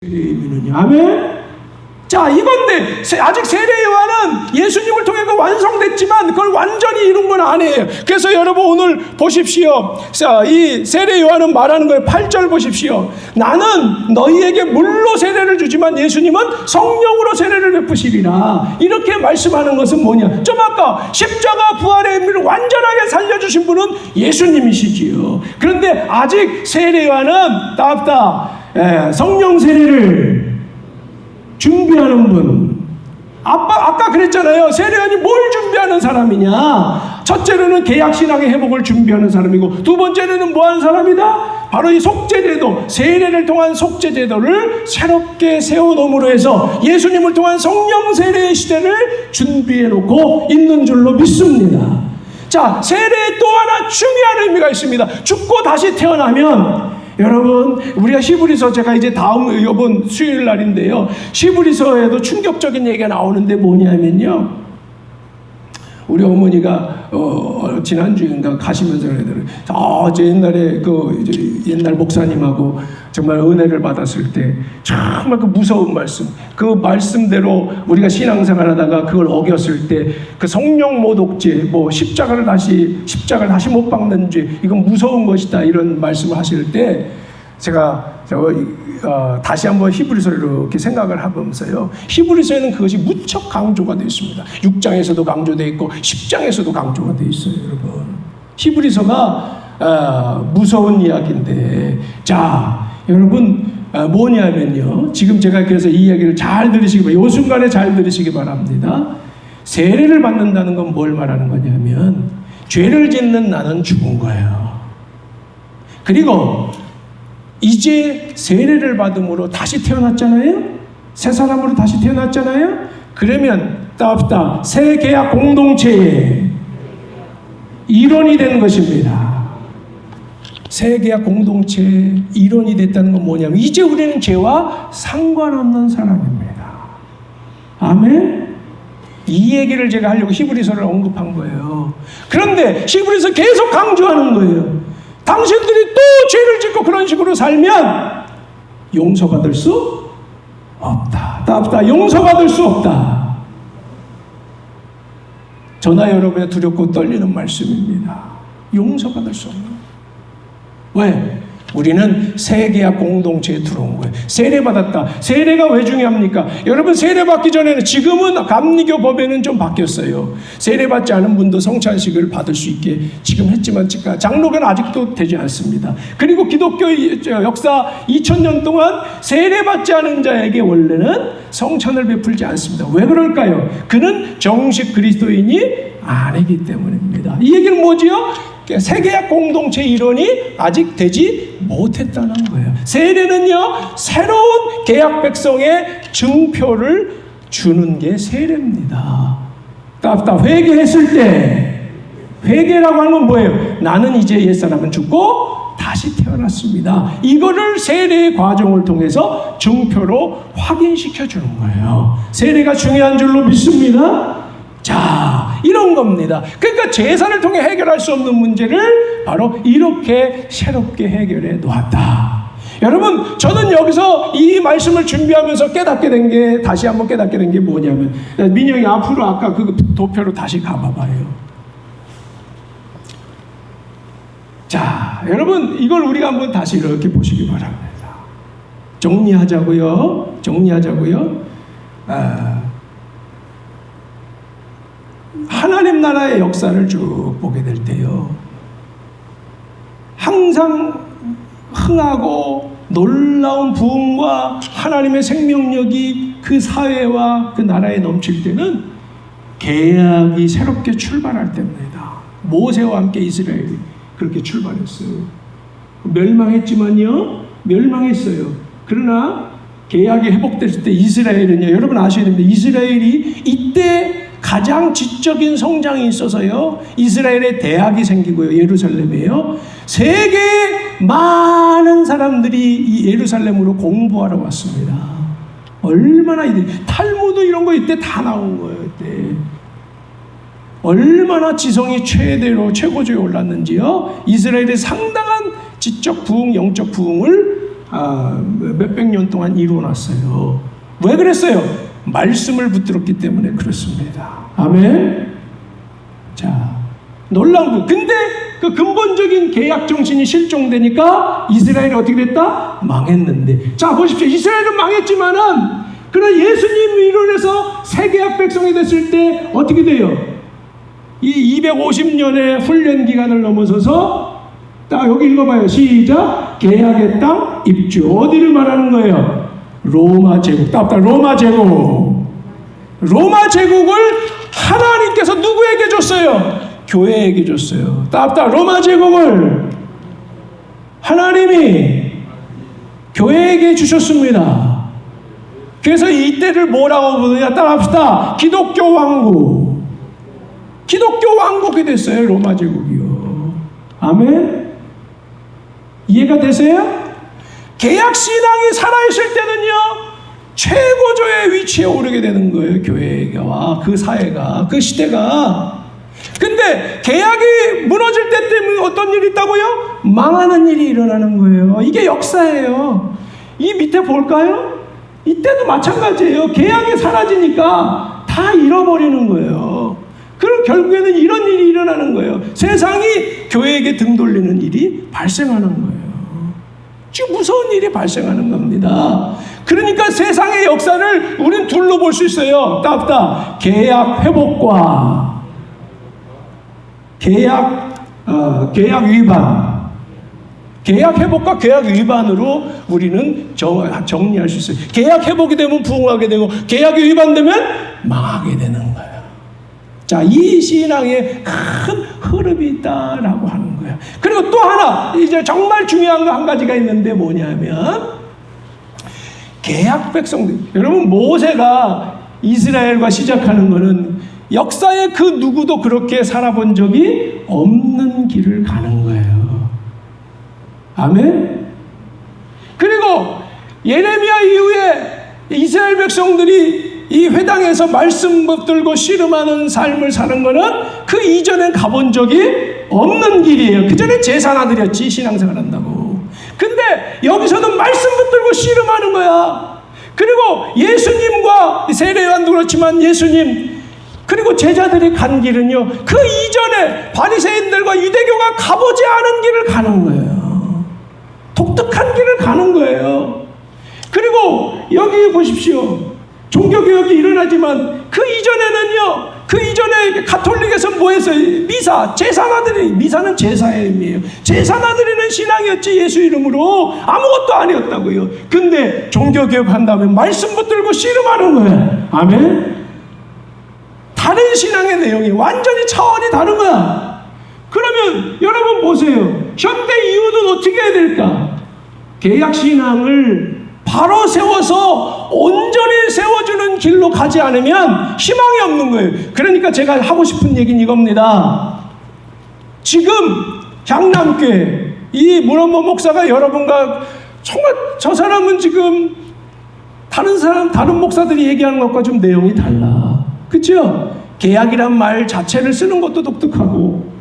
세례이면은요. 아멘. 자, 이건데 아직 세례 요한은 예수님을 통해 완성됐지만 그걸 완전히 이룬 건 아니에요. 그래서 여러분 오늘 보십시오. 자, 이 세례 요한은 말하는 거예요. 8절 보십시오. 나는 너희에게 물로 세례를 주지만 예수님은 성령으로 세례를 베푸시리라. 이렇게 말씀하는 것은 뭐냐? 좀 아까 십자가 부활의 의미를 완전하게 살려주신 분은 예수님이시지요. 그런데 아직 세례 요한은 성령 세례를 준비하는 분. 아까 그랬잖아요. 세례요한이 뭘 준비하는 사람이냐? 첫째로는 개약신앙의 회복을 준비하는 사람이고, 두 번째로는 뭐 하는 사람이다? 바로 이 속죄제도, 세례를 통한 속죄제도를 새롭게 세워놓음으로 해서 예수님을 통한 성령 세례의 시대를 준비해놓고 있는 줄로 믿습니다. 자, 세례에 또 하나 중요한 의미가 있습니다. 죽고 다시 태어나면, 여러분, 우리가 히브리서, 제가 이제 이번 수요일 날인데요, 히브리서에도 충격적인 얘기가 나오는데 뭐냐면요, 우리 어머니가 지난주인가 가시면서 저 옛날에 옛날 목사님하고 정말 은혜를 받았을 때 정말 그 무서운 말씀, 그 말씀대로 우리가 신앙생활 하다가 그걸 어겼을 때 그 성령 모독죄, 십자가를 다시 못 박는 죄, 이건 무서운 것이다, 이런 말씀을 하실 때 제가 다시 한번 히브리서를 이렇게 생각을 해보면서요, 히브리서에는 그것이 무척 강조가 되어 있습니다. 6장에서도 강조되어 있고 10장에서도 강조가 되어 있어요. 여러분, 히브리서가 무서운 이야기인데, 자, 여러분, 뭐냐면요, 지금 제가 그래서 이 이야기를 잘 들으시기 바랍니다. 이 순간에 잘 들으시기 바랍니다. 세례를 받는다는 건 뭘 말하는 거냐면, 죄를 짓는 나는 죽은 거예요. 그리고 이제 세례를 받음으로 다시 태어났잖아요. 새 사람으로 다시 태어났잖아요. 그러면 새 계약 공동체의 일원이 되는 것입니다. 새 계약 공동체의 일원이 됐다는 건 뭐냐면, 이제 우리는 죄와 상관없는 사람입니다. 아멘. 이 얘기를 제가 하려고 히브리서를 언급한 거예요. 그런데 히브리서 계속 강조하는 거예요. 당신들이 또 죄를 짓고 그런 식으로 살면 용서받을 수 없다. 용서받을 수 없다. 저나 여러분의 두렵고 떨리는 말씀입니다. 용서받을 수 없는. 왜? 우리는 세계약 공동체에 들어온 거예요. 세례받았다. 세례가 왜 중요합니까? 여러분, 세례받기 전에는, 지금은 감리교 법에는 좀 바뀌었어요. 세례받지 않은 분도 성찬식을 받을 수 있게 지금 했지만 장로교는 아직도 되지 않습니다. 그리고 기독교 역사 2000년 동안 세례받지 않은 자에게 원래는 성찬을 베풀지 않습니다. 왜 그럴까요? 그는 정식 그리스도인이 아니기 때문입니다. 이 얘기는 뭐지요? 세계약 공동체 일원이 아직 되지 못했다는 거예요. 세례는요, 새로운 계약 백성의 증표를 주는 게 세례입니다. 회개했을 때, 회개라고 하는 건 뭐예요? 나는 이제 옛사람은 죽고 다시 태어났습니다. 이거를 세례의 과정을 통해서 증표로 확인시켜 주는 거예요. 세례가 중요한 줄로 믿습니다. 자, 이런 겁니다. 그러니까 제사를 통해 해결할 수 없는 문제를 바로 이렇게 새롭게 해결해 놓았다. 여러분, 저는 여기서 이 말씀을 준비하면서 다시 한번 깨닫게 된 게 뭐냐면, 민영이 앞으로 아까 그 도표로 다시 가봐봐요. 자, 여러분, 이걸 우리가 한번 다시 이렇게 보시기 바랍니다. 정리하자고요. 하나님 나라의 역사를 쭉 보게 될 때요, 항상 흥하고 놀라운 부흥과 하나님의 생명력이 그 사회와 그 나라에 넘칠 때는 계약이 새롭게 출발할 때입니다. 모세와 함께 이스라엘이 그렇게 출발했어요. 멸망했어요. 그러나 계약이 회복됐을 때 이스라엘은요, 여러분 아셔야 됩니다. 이스라엘이 이때 가장 지적인 성장이 있어서요, 이스라엘의 대학이 생기고요, 예루살렘에요, 세계의 많은 사람들이 이 예루살렘으로 공부하러 왔습니다. 얼마나 탈무드 이런 거 이때 다 나온 거예요. 이때 얼마나 지성이 최고조에 올랐는지요. 이스라엘의 상당한 지적 부흥, 영적 부흥을 몇백 년 동안 이루어놨어요. 왜 그랬어요? 말씀을 붙들었기 때문에 그렇습니다. 아멘. 자, 놀라운 거. 근데 그 근본적인 계약 정신이 실종되니까 이스라엘이 어떻게 됐다? 망했는데. 자, 보십시오. 이스라엘은 망했지만은 그러나 예수님 이론에서 새 계약 백성이 됐을 때 어떻게 돼요? 이 250년의 훈련 기간을 넘어서서 딱 여기 읽어봐요. 시작. 계약의 땅 입주. 어디를 말하는 거예요? 로마 제국. 답답. 로마 제국. 로마 제국을 하나님께서 누구에게 줬어요? 교회에게 줬어요. 답답. 로마 제국을 하나님이 교회에게 주셨습니다. 그래서 이때를 뭐라고 부르냐? 따라합시다. 기독교 왕국. 기독교 왕국이 됐어요. 로마 제국이요. 아멘. 이해가 되세요? 계약 신앙이 살아있을 때는요, 최고조의 위치에 오르게 되는 거예요. 교회가, 그 사회가, 그 시대가. 근데 계약이 무너질 때 때문에 어떤 일이 있다고요? 망하는 일이 일어나는 거예요. 이게 역사예요. 이 밑에 볼까요? 이때도 마찬가지예요. 계약이 사라지니까 다 잃어버리는 거예요. 그럼 결국에는 이런 일이 일어나는 거예요. 세상이 교회에게 등 돌리는 일이 발생하는 거예요. 지금 무서운 일이 발생하는 겁니다. 그러니까 세상의 역사를 우리는 둘로 볼 수 있어요. 답답. 계약 회복과 계약 위반. 계약 회복과 계약 위반으로 우리는 정리할 수 있어요. 계약 회복이 되면 부흥하게 되고 계약이 위반되면 망하게 되는 거예요. 자, 이 신앙에 큰 흐름이 있다라고 하는 거예요. 그리고 또 하나, 이제 정말 중요한 거 한 가지가 있는데 뭐냐면, 계약 백성들. 여러분, 모세가 이스라엘과 시작하는 거는 역사에 그 누구도 그렇게 살아본 적이 없는 길을 가는 거예요. 아멘? 그리고 예레미야 이후에 이스라엘 백성들이 이 회당에서 말씀 붙들고 씨름하는 삶을 사는 거는 그 이전엔 가본 적이 없는 길이에요. 그 전에 제사나 드렸지, 신앙생활 한다고. 근데 여기서는 말씀 붙들고 씨름하는 거야. 그리고 예수님과 세례요한도 그렇지만 예수님 그리고 제자들이 간 길은요, 그 이전에 바리새인들과 유대교가 가보지 않은 길을 가는 거예요. 독특한 길을 가는 거예요. 그리고 여기 보십시오. 종교개혁이 일어나지만 그 이전에는요, 그 이전에 가톨릭에서 뭐 했어요? 미사, 제사나들이, 미사는 제사의 의미예요. 제사나들이는 신앙이었지, 예수 이름으로. 아무것도 아니었다고요. 근데 종교개혁 한다면 말씀 붙들고 씨름하는 거예요. 아멘? 다른 신앙의 내용이 완전히 차원이 다른 거야. 그러면 여러분 보세요. 현대 이후는 어떻게 해야 될까? 계약신앙을 바로 세워서 온전히 세워주는 길로 가지 않으면 희망이 없는 거예요. 그러니까 제가 하고 싶은 얘기는 이겁니다. 지금 향남교회 이 문원모 목사가 여러분과 정말 저 사람은 지금 다른 목사들이 얘기하는 것과 좀 내용이 달라. 그렇죠? 계약이란 말 자체를 쓰는 것도 독특하고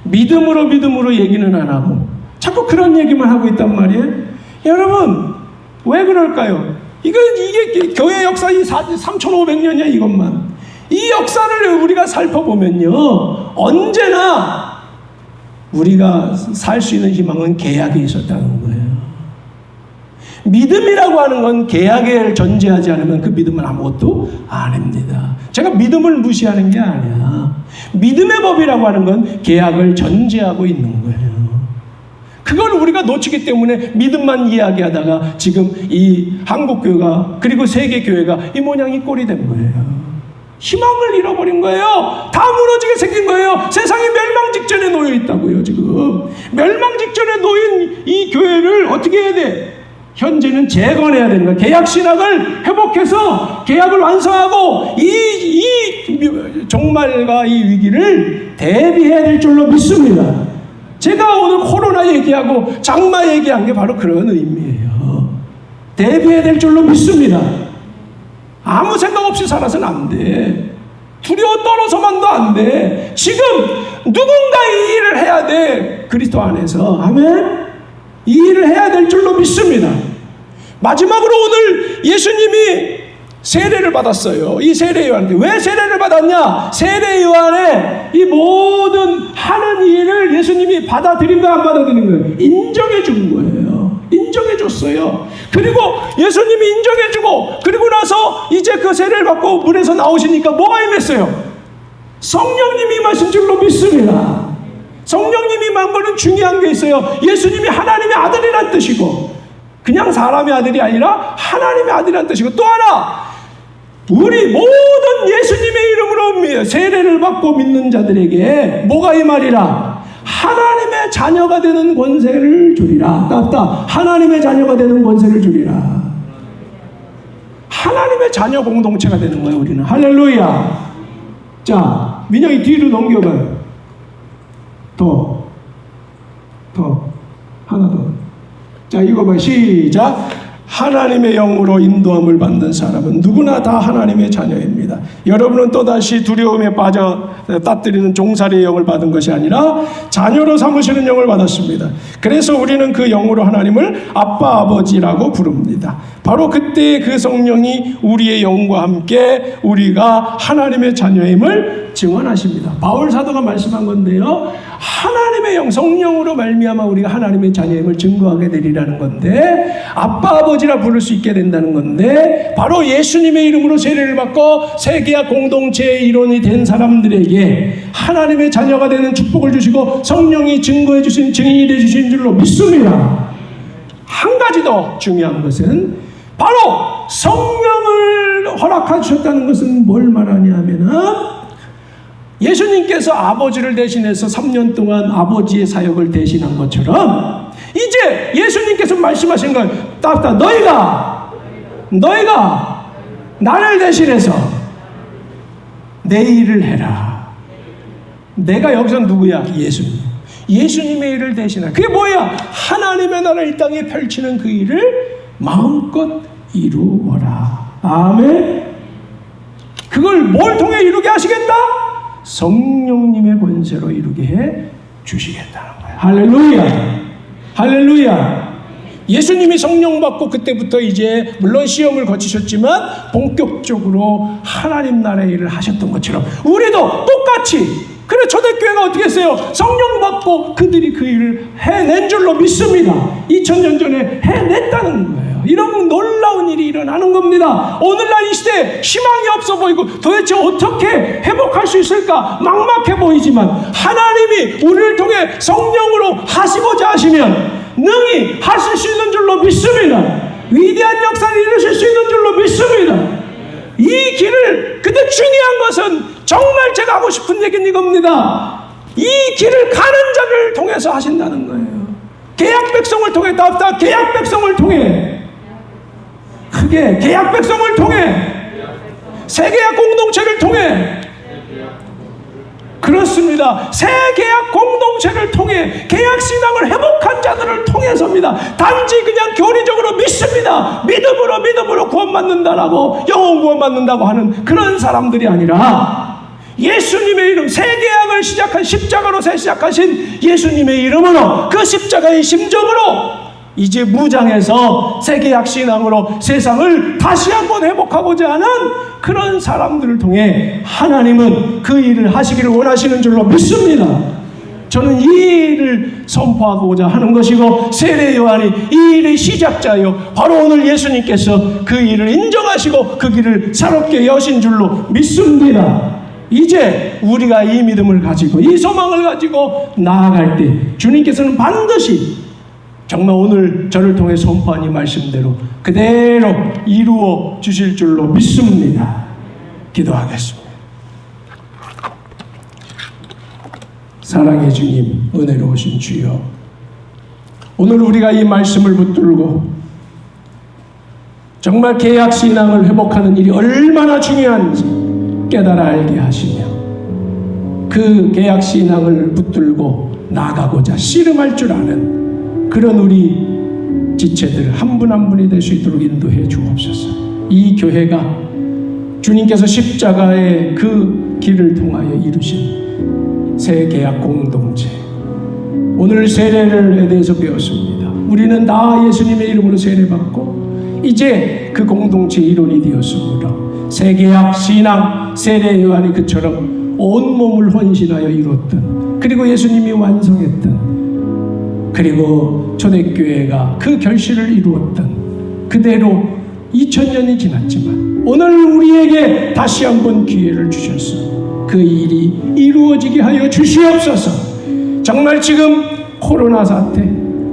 믿음으로 얘기는 안 하고 자꾸 그런 얘기만 하고 있단 말이에요. 여러분 왜 그럴까요? 이게 교회 역사 이 3,500년이야 이것만. 이 역사를 우리가 살펴보면요, 언제나 우리가 살 수 있는 희망은 계약에 있었다는 거예요. 믿음이라고 하는 건 계약을 전제하지 않으면 그 믿음은 아무것도 아닙니다. 제가 믿음을 무시하는 게 아니야. 믿음의 법이라고 하는 건 계약을 전제하고 있는 거예요. 그걸 우리가 놓치기 때문에 믿음만 이야기하다가 지금 이 한국교회가 그리고 세계교회가 이 모양이 꼴이 된 거예요. 희망을 잃어버린 거예요. 다 무너지게 생긴 거예요. 세상이 멸망 직전에 놓여 있다고요. 지금 멸망 직전에 놓인 이 교회를 어떻게 해야 돼? 현재는 재건해야 되는 거예요. 계약 신학을 회복해서 계약을 완성하고 이 종말과 이 위기를 대비해야 될 줄로 믿습니다. 제가 오늘 코로나 얘기하고 장마 얘기한 게 바로 그런 의미예요. 대비해야 될 줄로 믿습니다. 아무 생각 없이 살아서는 안 돼. 두려워 떨어서만도 안 돼. 지금 누군가 이 일을 해야 돼. 그리스도 안에서. 아멘? 이 일을 해야 될 줄로 믿습니다. 마지막으로 오늘 예수님이 세례를 받았어요. 이 세례 요한인데 왜 세례를 받았냐? 세례 요한의 이 모든 하는 일을 예수님이 받아들인 거야, 안 받아들인 거예요? 인정해 준 거예요. 인정해 줬어요. 그리고 예수님이 인정해 주고 그리고 나서 이제 그 세례를 받고 물에서 나오시니까 뭐가 임했어요? 성령님이 임하신 줄로 믿습니다. 성령님이 임한 거는 중요한 게 있어요. 예수님이 하나님의 아들이란 뜻이고 그냥 사람의 아들이 아니라 하나님의 아들이란 뜻이고 또 하나 우리 모든 예수님의 이름으로 세례를 받고 믿는 자들에게 뭐가 임하리라? 하나님의 자녀가 되는 권세를 주리라. 따뜻하 하나님의 자녀가 되는 권세를 주리라. 하나님의 자녀 공동체가 되는 거예요. 우리는. 할렐루야. 자, 민영이 뒤로 넘겨봐요. 더 하나 더. 자, 읽어봐요. 시작. 하나님의 영으로 인도함을 받는 사람은 누구나 다 하나님의 자녀입니다. 여러분은 또다시 두려움에 빠져 따뜨리는 종살이의 영을 받은 것이 아니라 자녀로 삼으시는 영을 받았습니다. 그래서 우리는 그 영으로 하나님을 아빠 아버지라고 부릅니다. 바로 그때 그 성령이 우리의 영과 함께 우리가 하나님의 자녀임을 증언하십니다. 바울 사도가 말씀한 건데요. 하나님의 영, 성령으로 말미암아 우리가 하나님의 자녀임을 증거하게 되리라는 건데 아빠 아버지라 부를 수 있게 된다는 건데 바로 예수님의 이름으로 세례를 받고 세계화 공동체의 일원이 된 사람들에게 하나님의 자녀가 되는 축복을 주시고 성령이 증거해 주신 증인이 돼 주신 줄로 믿습니다. 한 가지 더 중요한 것은 바로 성령을 허락하셨다는 것은 뭘 말하냐 하면은 예수님께서 아버지를 대신해서 3년 동안 아버지의 사역을 대신한 것처럼 이제 예수님께서 말씀하신 걸 따뜻하 너희가 나를 대신해서 내 일을 해라. 내가 여기서 누구야? 예수님. 예수님의 일을 대신하라. 그게 뭐야? 하나님의 나라를 이 땅에 펼치는 그 일을 마음껏 이루어라. 아멘. 그걸 뭘 통해 이루게 하시겠다? 성령님의 권세로 이루게 해 주시겠다는 거예요. 할렐루야. 할렐루야. 예수님이 성령 받고 그때부터 이제 물론 시험을 거치셨지만 본격적으로 하나님 나라의 일을 하셨던 것처럼 우리도 똑같이 그래 초대교회가 어떻게 했어요? 성령 받고 그들이 그 일을 해낸 줄로 믿습니다. 2000년 전에 해냈다는 거예요. 이런 놀라운 일이 일어나는 겁니다. 오늘날 이 시대에 희망이 없어 보이고 도대체 어떻게 회복할 수 있을까 막막해 보이지만 하나님이 우리를 통해 성령으로 하시고자 하시면 능히 하실 수 있는 줄로 믿습니다. 위대한 역사를 이루실 수 있는 줄로 믿습니다. 이 길을 근데 중요한 것은 정말 제가 하고 싶은 얘기는 이겁니다. 이 길을 가는 자를 통해서 하신다는 거예요. 계약 백성을 통해 계약 백성을 통해 크게 계약 백성을 통해 세계약 공동체를 통해 그렇습니다. 새 계약 공동체를 통해 계약 신앙을 회복한 자들을 통해서입니다. 단지 그냥 교리적으로 믿습니다. 믿음으로 구원받는다라고 영혼 구원받는다고 하는 그런 사람들이 아니라 예수님의 이름 새 계약을 시작한 십자가로 시작하신 예수님의 이름으로 그 십자가의 심정으로 이제 무장해서 세계약 신앙으로 세상을 다시 한번 회복하고자 하는 그런 사람들을 통해 하나님은 그 일을 하시기를 원하시는 줄로 믿습니다. 저는 이 일을 선포하고자 하는 것이고 세례 요한이 이 일의 시작자요 바로 오늘 예수님께서 그 일을 인정하시고 그 길을 새롭게 여신 줄로 믿습니다. 이제 우리가 이 믿음을 가지고 이 소망을 가지고 나아갈 때 주님께서는 반드시 정말 오늘 저를 통해 선포한 이 말씀대로 그대로 이루어 주실 줄로 믿습니다. 기도하겠습니다. 사랑의 주님, 은혜로우신 주여, 오늘 우리가 이 말씀을 붙들고 정말 계약신앙을 회복하는 일이 얼마나 중요한지 깨달아 알게 하시며 그 계약신앙을 붙들고 나가고자 씨름할 줄 아는 그런 우리 지체들 한 분 한 분이 될 수 있도록 인도해 주옵소서. 이 교회가 주님께서 십자가의 그 길을 통하여 이루신 새 계약 공동체, 오늘 세례를 대해서 배웠습니다. 우리는 나 예수님의 이름으로 세례받고 이제 그 공동체 일원이 되었으므로 세계약 신앙 세례 요한이 그처럼 온몸을 헌신하여 이뤘던, 그리고 예수님이 완성했던, 그리고 초대교회가 그 결실을 이루었던 그대로 2000년이 지났지만 오늘 우리에게 다시 한번 기회를 주셔서 그 일이 이루어지게 하여 주시옵소서. 정말 지금 코로나 사태,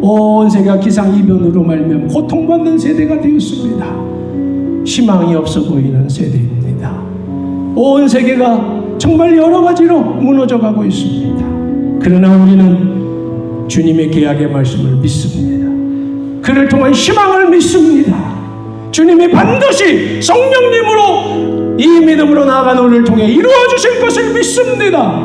온 세계가 기상이변으로 말미암아 고통받는 세대가 되었습니다. 희망이 없어 보이는 세대입니다. 온 세계가 정말 여러 가지로 무너져 가고 있습니다. 그러나 우리는 주님의 계약의 말씀을 믿습니다. 그를 통한 희망을 믿습니다. 주님이 반드시 성령님으로 이 믿음으로 나아가는 우리를 통해 이루어 주실 것을 믿습니다.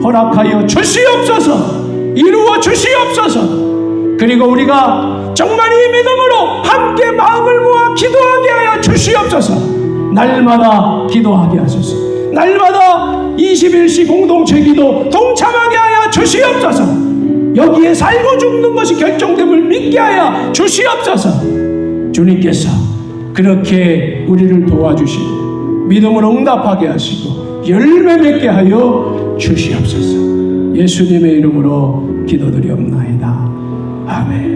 허락하여 주시옵소서. 이루어 주시옵소서. 그리고 우리가 정말 이 믿음으로 함께 마음을 모아 기도하게 하여 주시옵소서. 날마다 기도하게 하소서. 날마다 21시 공동체 기도 동참하게 하여 주시옵소서. 여기에 살고 죽는 것이 결정됨을 믿게 하여 주시옵소서. 주님께서 그렇게 우리를 도와주시고 믿음으로 응답하게 하시고 열매 맺게 하여 주시옵소서. 예수님의 이름으로 기도드리옵나이다. 아멘.